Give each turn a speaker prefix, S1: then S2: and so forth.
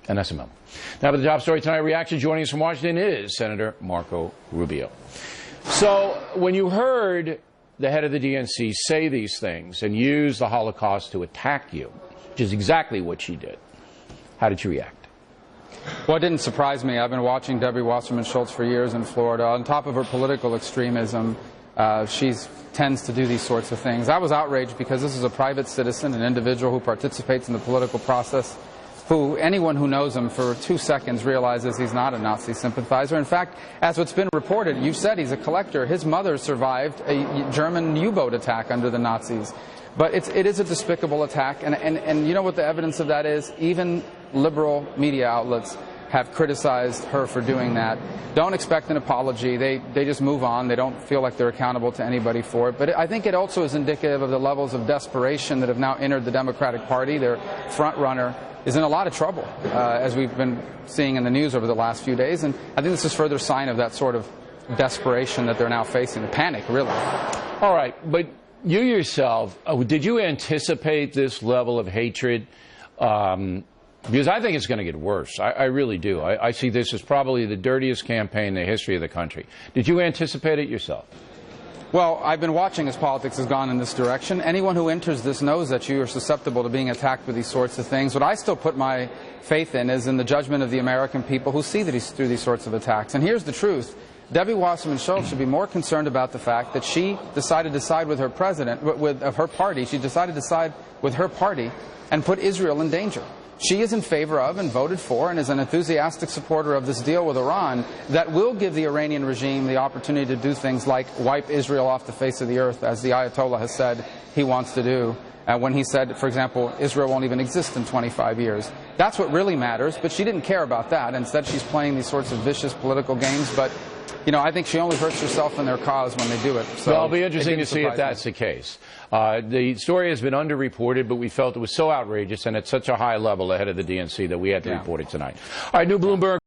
S1: And that's a memo. Now, for the top story tonight, reaction joining us from Washington is Senator Marco Rubio. So when you heard the head of the DNC say these things and use the Holocaust to attack you, which is exactly what she did, how did you react?
S2: Well, it didn't surprise me. I've been watching Debbie Wasserman Schultz for years in Florida. On top of her political extremism, she tends to do these sorts of things. I was outraged because this is a private citizen, an individual who participates in the political process, who anyone who knows him for 2 seconds realizes he's not a Nazi sympathizer. In fact, as what's been reported, you said he's a collector. His mother survived a German U-boat attack under the Nazis. But it is a despicable attack, and you know what the evidence of that is? Even liberal media outlets have criticized her for doing that. Don't expect an apology. They just move on. They don't feel like they're accountable to anybody for it. But I think it also is indicative of the levels of desperation that have now entered the Democratic Party. Their front runner is in a lot of trouble, as we've been seeing in the news over the last few days. And I think this is further sign of that sort of desperation that they're now facing, the panic, really.
S1: All right, but you yourself, did you anticipate this level of hatred? Because I think it's going to get worse. I really do. I see this as probably the dirtiest campaign in the history of the country. Did you anticipate it yourself?
S2: Well, I've been watching as politics has gone in this direction. Anyone who enters this knows that you are susceptible to being attacked with these sorts of things. What I still put my faith in is in the judgment of the American people who see through these sorts of attacks. And here's the truth. Debbie Wasserman Schultz should be more concerned about the fact that she decided to side with her president, of her party. She decided to side with her party and put Israel in danger. She is in favor of and voted for and is an enthusiastic supporter of this deal with Iran that will give the Iranian regime the opportunity to do things like wipe Israel off the face of the earth, as the Ayatollah has said he wants to do. When he said, for example, Israel won't even exist in 25 years. That's what really matters, but she didn't care about that. Instead, she's playing these sorts of vicious political games. But, you know, I think she only hurts herself and their cause when they do it. So
S1: well, it'll be interesting to see if that's the case. The story has been underreported, but we felt it was so outrageous and at such a high level ahead of the DNC that we had to report it tonight. All right, new Bloomberg.